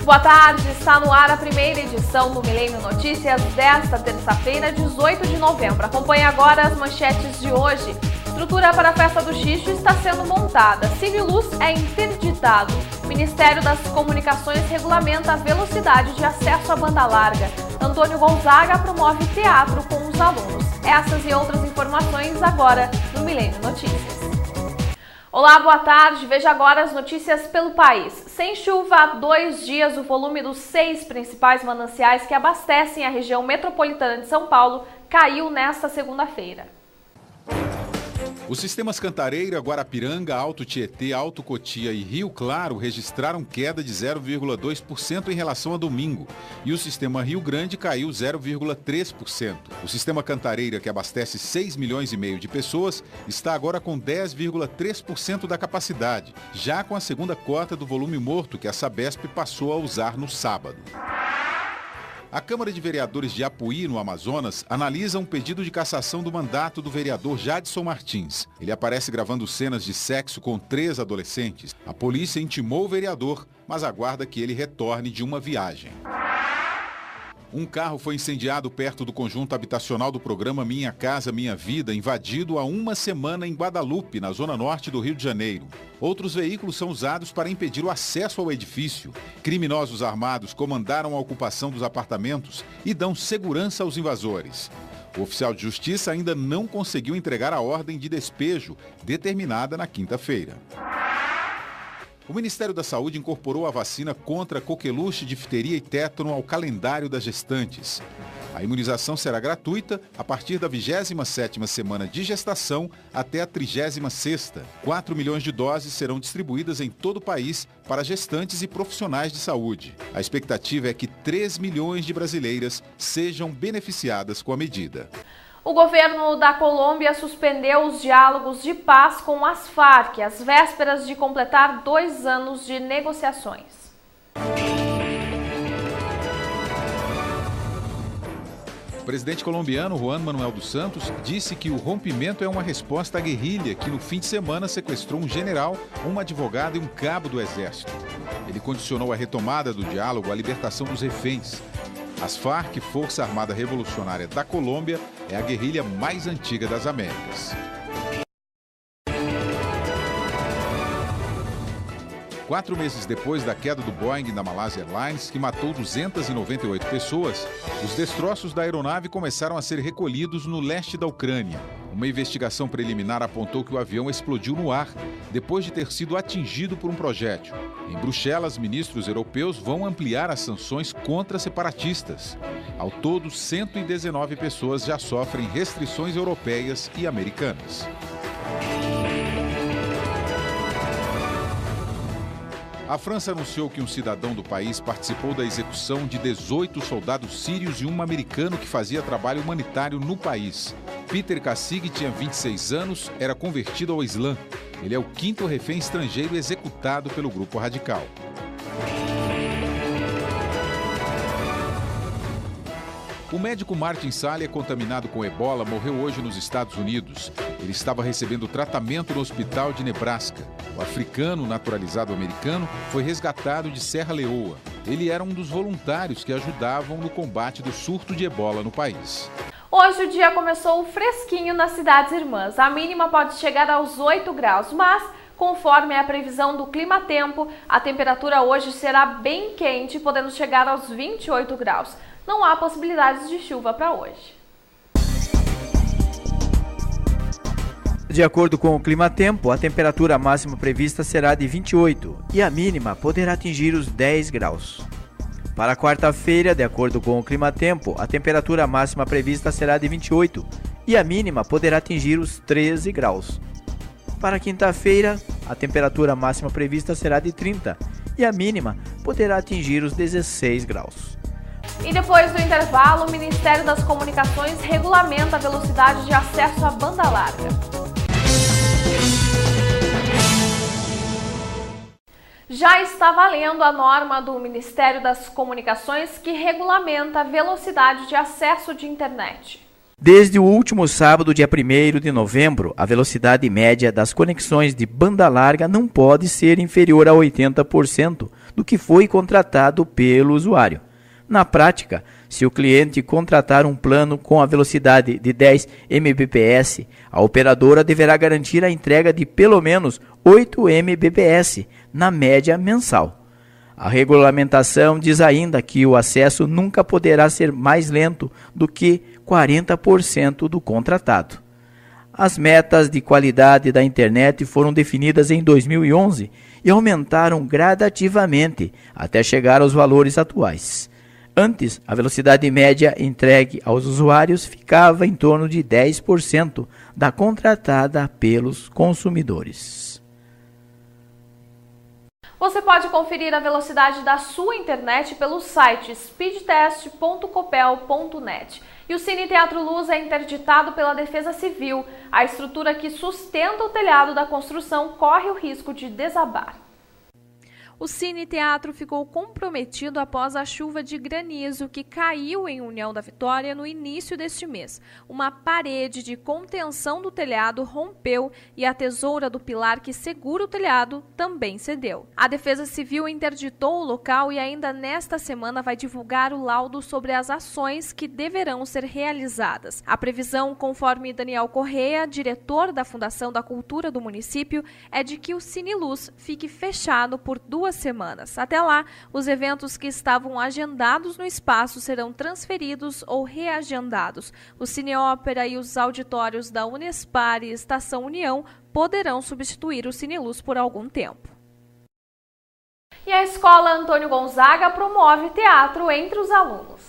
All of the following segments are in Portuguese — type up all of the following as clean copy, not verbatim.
boa tarde, está no ar a primeira edição do Milênio Notícias desta terça-feira, 18 de novembro. Acompanhe agora as manchetes de hoje. Estrutura para a festa do xixo está sendo montada. Civiluz é interditado. Ministério das Comunicações regulamenta a velocidade de acesso à banda larga. Antônio Gonzaga promove teatro com os alunos. Essas e outras informações agora no Milênio Notícias. Olá, boa tarde. Veja agora as notícias pelo país. Sem chuva há 2 dias, o volume dos 6 principais mananciais que abastecem a região metropolitana de São Paulo caiu nesta segunda-feira. Os sistemas Cantareira, Guarapiranga, Alto Tietê, Alto Cotia e Rio Claro registraram queda de 0,2% em relação a domingo. E o sistema Rio Grande caiu 0,3%. O sistema Cantareira, que abastece 6,5 milhões de pessoas, está agora com 10,3% da capacidade, já com a segunda cota do volume morto que a Sabesp passou a usar no sábado. A Câmara de Vereadores de Apuí, no Amazonas, analisa um pedido de cassação do mandato do vereador Jadson Martins. Ele aparece gravando cenas de sexo com 3 adolescentes. A polícia intimou o vereador, mas aguarda que ele retorne de uma viagem. Um carro foi incendiado perto do conjunto habitacional do programa Minha Casa Minha Vida, invadido há uma semana em Guadalupe, na zona norte do Rio de Janeiro. Outros veículos são usados para impedir o acesso ao edifício. Criminosos armados comandaram a ocupação dos apartamentos e dão segurança aos invasores. O oficial de justiça ainda não conseguiu entregar a ordem de despejo, determinada na quinta-feira. O Ministério da Saúde incorporou a vacina contra coqueluche, difteria e tétano ao calendário das gestantes. A imunização será gratuita a partir da 27ª semana de gestação até a 36ª. 4 milhões de doses serão distribuídas em todo o país para gestantes e profissionais de saúde. A expectativa é que 3 milhões de brasileiras sejam beneficiadas com a medida. O governo da Colômbia suspendeu os diálogos de paz com as Farc, às vésperas de completar 2 anos de negociações. O presidente colombiano Juan Manuel dos Santos disse que o rompimento é uma resposta à guerrilha que no fim de semana sequestrou um general, uma advogada e um cabo do exército. Ele condicionou a retomada do diálogo à libertação dos reféns. As Farc, Força Armada Revolucionária da Colômbia, é a guerrilha mais antiga das Américas. 4 meses depois da queda do Boeing da Malaysia Airlines, que matou 298 pessoas, os destroços da aeronave começaram a ser recolhidos no leste da Ucrânia. Uma investigação preliminar apontou que o avião explodiu no ar, depois de ter sido atingido por um projétil. Em Bruxelas, ministros europeus vão ampliar as sanções contra separatistas. Ao todo, 119 pessoas já sofrem restrições europeias e americanas. A França anunciou que um cidadão do país participou da execução de 18 soldados sírios e um americano que fazia trabalho humanitário no país. Peter Kassig tinha 26 anos, era convertido ao Islã. Ele é o 5º refém estrangeiro executado pelo grupo radical. O médico Martin Saleh, contaminado com ebola, morreu hoje nos Estados Unidos. Ele estava recebendo tratamento no hospital de Nebraska. O africano, naturalizado americano, foi resgatado de Serra Leoa. Ele era um dos voluntários que ajudavam no combate do surto de ebola no país. Hoje o dia começou fresquinho nas cidades irmãs. A mínima pode chegar aos 8 graus, mas, conforme a previsão do clima-tempo, a temperatura hoje será bem quente, podendo chegar aos 28 graus. Não há possibilidades de chuva para hoje. De acordo com o clima-tempo, a temperatura máxima prevista será de 28 e a mínima poderá atingir os 10 graus. Para quarta-feira, de acordo com o clima-tempo, a temperatura máxima prevista será de 28 e a mínima poderá atingir os 13 graus. Para quinta-feira, a temperatura máxima prevista será de 30 e a mínima poderá atingir os 16 graus. E depois do intervalo, o Ministério das Comunicações regulamenta a velocidade de acesso à banda larga. Já está valendo a norma do Ministério das Comunicações que regulamenta a velocidade de acesso de internet. Desde o último sábado, dia 1º de novembro, a velocidade média das conexões de banda larga não pode ser inferior a 80% do que foi contratado pelo usuário. Na prática, se o cliente contratar um plano com a velocidade de 10 Mbps, a operadora deverá garantir a entrega de pelo menos 8 Mbps na média mensal. A regulamentação diz ainda que o acesso nunca poderá ser mais lento do que 40% do contratado. As metas de qualidade da internet foram definidas em 2011 e aumentaram gradativamente até chegar aos valores atuais. Antes, a velocidade média entregue aos usuários ficava em torno de 10% da contratada pelos consumidores. Você pode conferir a velocidade da sua internet pelo site speedtest.copel.net. E o Cine Teatro Luz é interditado pela Defesa Civil. A estrutura que sustenta o telhado da construção corre o risco de desabar. O Cine Teatro ficou comprometido após a chuva de granizo que caiu em União da Vitória no início deste mês. Uma parede de contenção do telhado rompeu e a tesoura do pilar que segura o telhado também cedeu. A Defesa Civil interditou o local e ainda nesta semana vai divulgar o laudo sobre as ações que deverão ser realizadas. A previsão, conforme Daniel Correia, diretor da Fundação da Cultura do município, é de que o Cine Luz fique fechado por 2 semanas. Até lá, os eventos que estavam agendados no espaço serão transferidos ou reagendados. O Cine Ópera e os auditórios da Unespar e Estação União poderão substituir o Cine Luz por algum tempo. E a Escola Antônio Gonzaga promove teatro entre os alunos.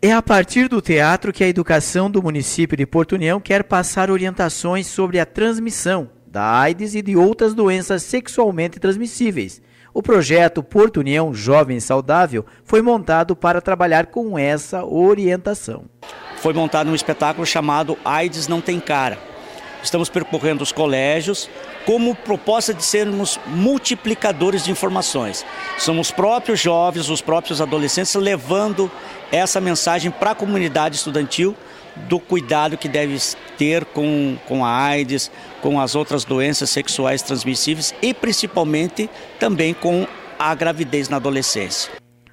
É a partir do teatro que a educação do município de Porto União quer passar orientações sobre a transmissão da AIDS e de outras doenças sexualmente transmissíveis. O projeto Porto União Jovem Saudável foi montado para trabalhar com essa orientação. Foi montado um espetáculo chamado AIDS Não Tem Cara. Estamos percorrendo os colégios como proposta de sermos multiplicadores de informações. São os próprios jovens, os próprios adolescentes levando essa mensagem para a comunidade estudantil do cuidado que deve ter com a AIDS, com as outras doenças sexuais transmissíveis e principalmente também com a gravidez na adolescência.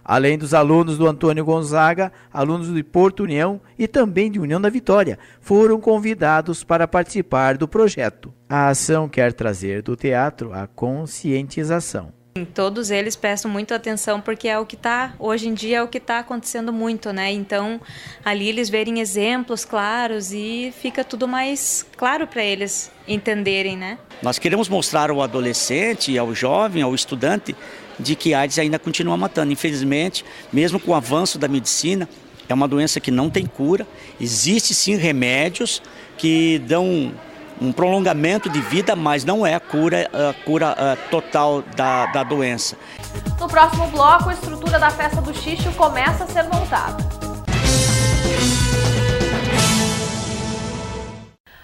Além dos alunos do Antônio Gonzaga, alunos de Porto União e também de União da Vitória foram convidados para participar do projeto. A ação quer trazer do teatro a conscientização. Todos eles prestam muita atenção porque é o que hoje em dia é o que está acontecendo muito, né? Então, ali eles verem exemplos claros e fica tudo mais claro para eles entenderem, né? Nós queremos mostrar ao adolescente, ao jovem, ao estudante, de que a AIDS ainda continua matando. Infelizmente, mesmo com o avanço da medicina, é uma doença que não tem cura. Existem sim remédios que dão um prolongamento de vida, mas não é a cura total da doença. No próximo bloco, a estrutura da festa do Xixo começa a ser montada.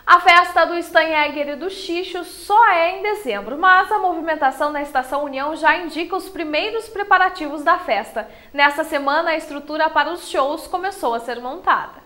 A festa do Steinegger e do Xixo só é em dezembro, mas a movimentação na Estação União já indica os primeiros preparativos da festa. Nesta semana, a estrutura para os shows começou a ser montada.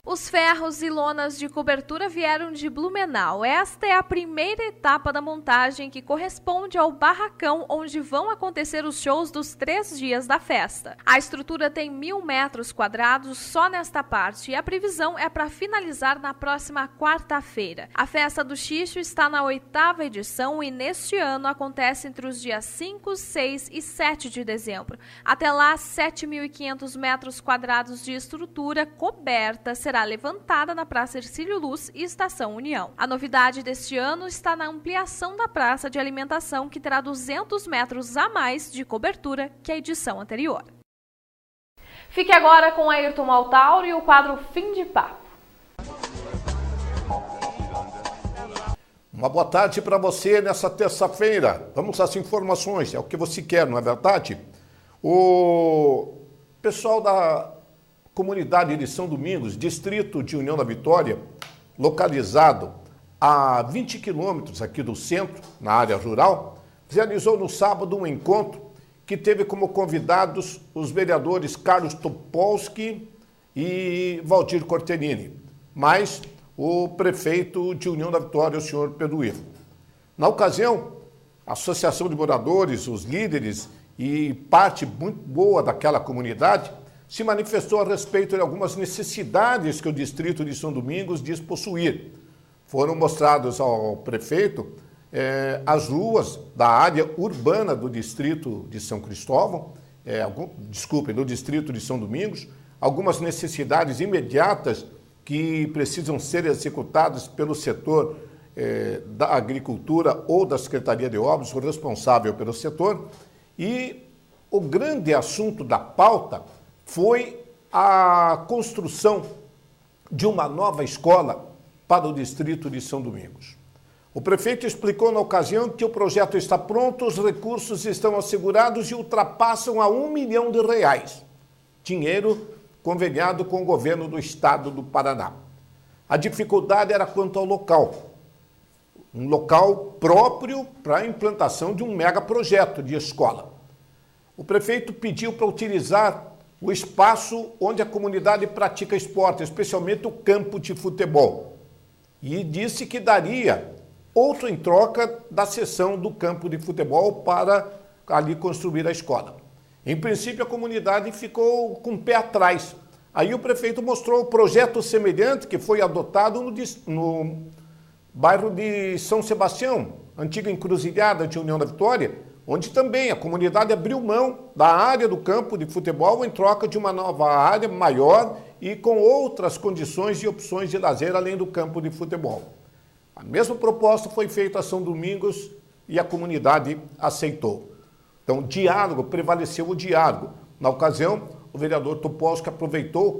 Os ferros e lonas de cobertura vieram de Blumenau. Esta é a primeira etapa da montagem que corresponde ao barracão onde vão acontecer os shows dos 3 dias da festa. A estrutura tem 1.000 metros quadrados só nesta parte e a previsão é para finalizar na próxima quarta-feira. A festa do Xixo está na 8ª edição e neste ano acontece entre os dias 5, 6 e 7 de dezembro. Até lá, 7.500 metros quadrados de estrutura coberta será levantada na Praça Hercílio Luz e Estação União. A novidade deste ano está na ampliação da praça de alimentação, que terá 200 metros a mais de cobertura que a edição anterior. Fique agora com Ayrton Maltauro e o quadro Fim de Papo. Uma boa tarde para você nessa terça-feira. Vamos às informações, é o que você quer, não é verdade? O pessoal da Comunidade de São Domingos, distrito de União da Vitória, localizado a 20 quilômetros aqui do centro, na área rural, realizou no sábado um encontro que teve como convidados os vereadores Carlos Topolsky e Valdir Cortellini, mais o prefeito de União da Vitória, o senhor Pedro Ivo. Na ocasião, a Associação de Moradores, os líderes e parte muito boa daquela comunidade se manifestou a respeito de algumas necessidades que o distrito de São Domingos diz possuir. Foram mostrados ao prefeito as ruas da área urbana do distrito de São Cristóvão, do distrito de São Domingos, algumas necessidades imediatas que precisam ser executadas pelo setor da agricultura ou da Secretaria de Obras, o responsável pelo setor. E o grande assunto da pauta foi a construção de uma nova escola para o distrito de São Domingos. O prefeito explicou na ocasião que o projeto está pronto, os recursos estão assegurados e ultrapassam a R$1 milhão, dinheiro conveniado com o governo do estado do Paraná. A dificuldade era quanto ao local, um local próprio para a implantação de um megaprojeto de escola. O prefeito pediu para utilizar o espaço onde a comunidade pratica esporte, especialmente o campo de futebol, e disse que daria outro em troca da cessão do campo de futebol para ali construir a escola. Em princípio, a comunidade ficou com o pé atrás. Aí o prefeito mostrou o projeto semelhante que foi adotado no bairro de São Sebastião, antiga encruzilhada de União da Vitória, onde também a comunidade abriu mão da área do campo de futebol em troca de uma nova área maior e com outras condições e opções de lazer além do campo de futebol. A mesma proposta foi feita a São Domingos e a comunidade aceitou. Então, prevaleceu o diálogo. Na ocasião, o vereador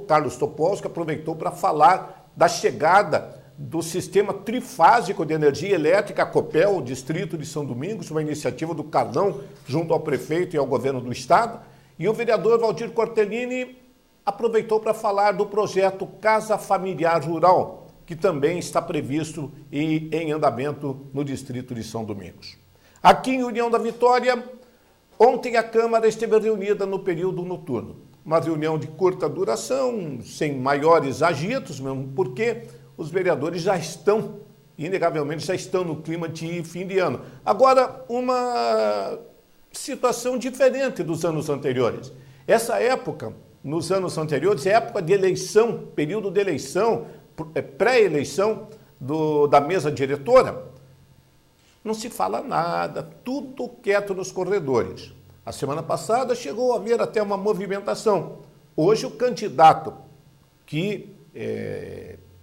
Carlos Topolsky aproveitou para falar da chegada do sistema trifásico de energia elétrica, a Copel, o distrito de São Domingos, uma iniciativa do Carlão, junto ao prefeito e ao governo do estado. E o vereador Valdir Cortellini aproveitou para falar do projeto Casa Familiar Rural, que também está previsto e em andamento no distrito de São Domingos. Aqui em União da Vitória, ontem a Câmara esteve reunida no período noturno. Uma reunião de curta duração, sem maiores agitos, mesmo porque os vereadores inegavelmente já estão no clima de fim de ano. Agora, uma situação diferente dos anos anteriores. Essa época, nos anos anteriores, é época de eleição, período de eleição, pré-eleição da mesa diretora, não se fala nada, tudo quieto nos corredores. A semana passada chegou a haver até uma movimentação. Hoje o candidato que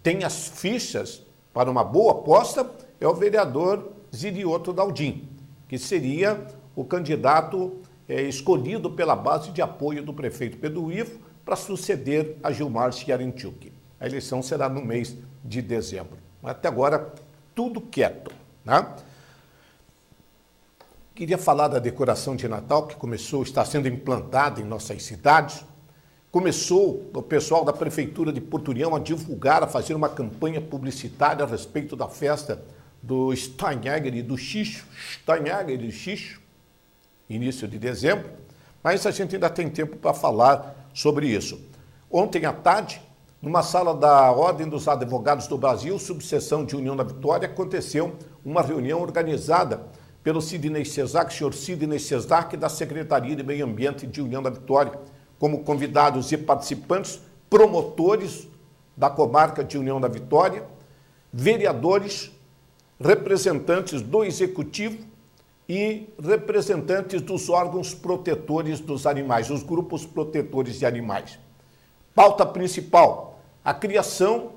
tem as fichas para uma boa aposta é o vereador Zirioto Daldim, que seria o candidato escolhido pela base de apoio do prefeito Pedro Ivo para suceder a Gilmar Chiarenchuk. A eleição será no mês de dezembro. Até agora, tudo quieto, né? Queria falar da decoração de Natal, que está sendo implantada em nossas cidades. Começou o pessoal da Prefeitura de Porto-União a divulgar, a fazer uma campanha publicitária a respeito da festa do Steinjäger e do Xixo, início de dezembro, mas a gente ainda tem tempo para falar sobre isso. Ontem à tarde, numa sala da Ordem dos Advogados do Brasil, subseção de União da Vitória, aconteceu uma reunião organizada pelo senhor Sidney Cesac, da Secretaria de Meio Ambiente de União da Vitória, como convidados e participantes, promotores da comarca de União da Vitória, vereadores, representantes do Executivo e representantes dos órgãos protetores dos animais, os grupos protetores de animais. Pauta principal: a criação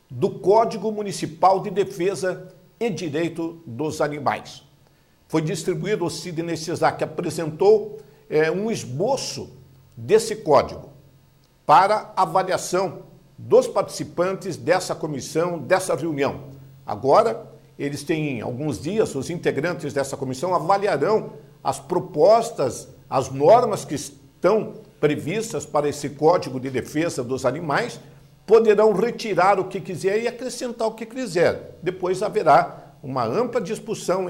do Código Municipal de Defesa e Direito dos Animais. Foi distribuído, o Sidney Cesac apresentou um esboço desse código para avaliação dos participantes dessa comissão, dessa reunião. Agora, eles têm alguns dias, os integrantes dessa comissão avaliarão as propostas, as normas que estão previstas para esse Código de Defesa dos Animais, poderão retirar o que quiser e acrescentar o que quiser. Depois haverá uma ampla discussão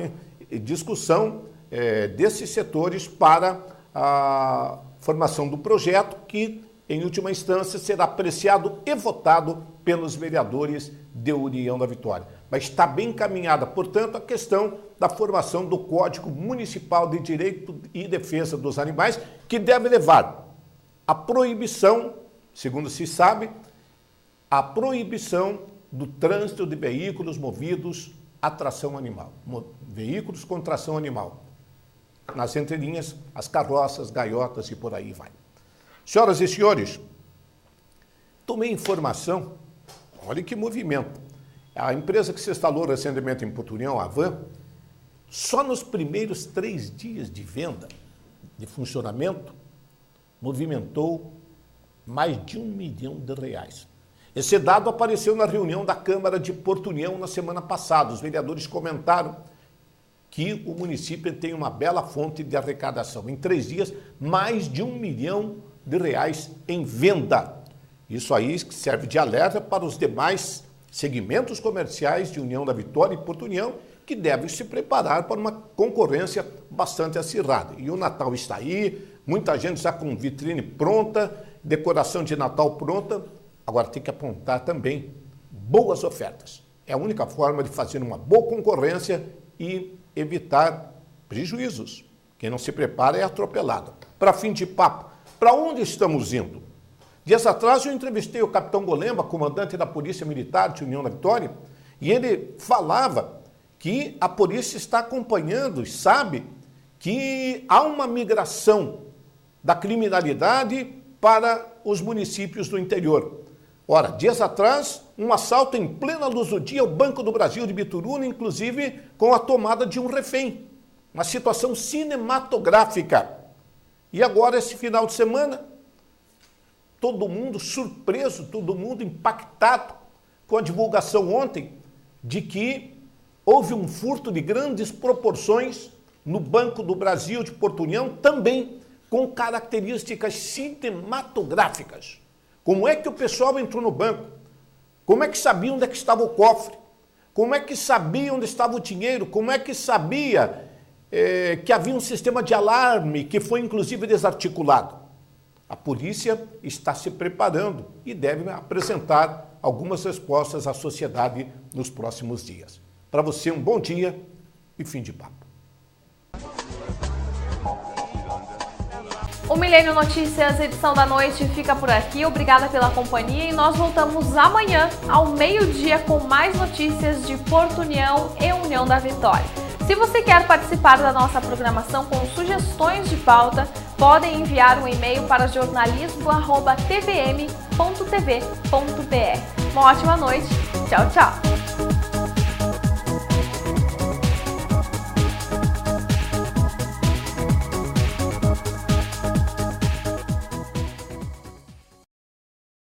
desses setores para a formação do projeto, que em última instância, será apreciado e votado pelos vereadores de União da Vitória. Mas está bem encaminhada, portanto, a questão da formação do Código Municipal de Direito e Defesa dos Animais, que deve levar à proibição, segundo se sabe, a proibição do trânsito de veículos movidos a tração animal, veículos com tração animal. Nas entrelinhas, as carroças, gaiotas e por aí vai. Senhoras e senhores, tomei informação, olha que movimento. A empresa que se instalou recentemente em Porto União, a Van, só nos primeiros 3 dias de venda, de funcionamento, movimentou mais de R$1 milhão. Esse dado apareceu na reunião da Câmara de Porto União na semana passada. Os vereadores comentaram que o município tem uma bela fonte de arrecadação. Em 3 dias, mais de R$1 milhão em venda. Isso aí serve de alerta para os demais segmentos comerciais de União da Vitória e Porto União, que devem se preparar para uma concorrência bastante acirrada. E o Natal está aí, muita gente já com vitrine pronta, decoração de Natal pronta. Agora tem que apontar também boas ofertas. É a única forma de fazer uma boa concorrência e evitar prejuízos. Quem não se prepara é atropelado. Para fim de papo, para onde estamos indo? Dias atrás eu entrevistei o capitão Golemba, comandante da Polícia Militar de União da Vitória, e ele falava que a polícia está acompanhando e sabe que há uma migração da criminalidade para os municípios do interior. Ora, dias atrás, um assalto em plena luz do dia ao Banco do Brasil de Bituruna, inclusive com a tomada de um refém. Uma situação cinematográfica. E agora, esse final de semana, todo mundo surpreso, todo mundo impactado com a divulgação ontem de que houve um furto de grandes proporções no Banco do Brasil de Porto União, também com características cinematográficas. Como é que o pessoal entrou no banco? Como é que sabia onde é que estava o cofre? Como é que sabia onde estava o dinheiro? Como é que sabia que havia um sistema de alarme que foi inclusive desarticulado? A polícia está se preparando e deve apresentar algumas respostas à sociedade nos próximos dias. Para você, um bom dia e fim de papo. O Milênio Notícias, edição da noite, fica por aqui. Obrigada pela companhia e nós voltamos amanhã ao meio-dia com mais notícias de Porto União e União da Vitória. Se você quer participar da nossa programação com sugestões de pauta, podem enviar um e-mail para jornalismo@tvm.tv.br. Uma ótima noite. Tchau, tchau.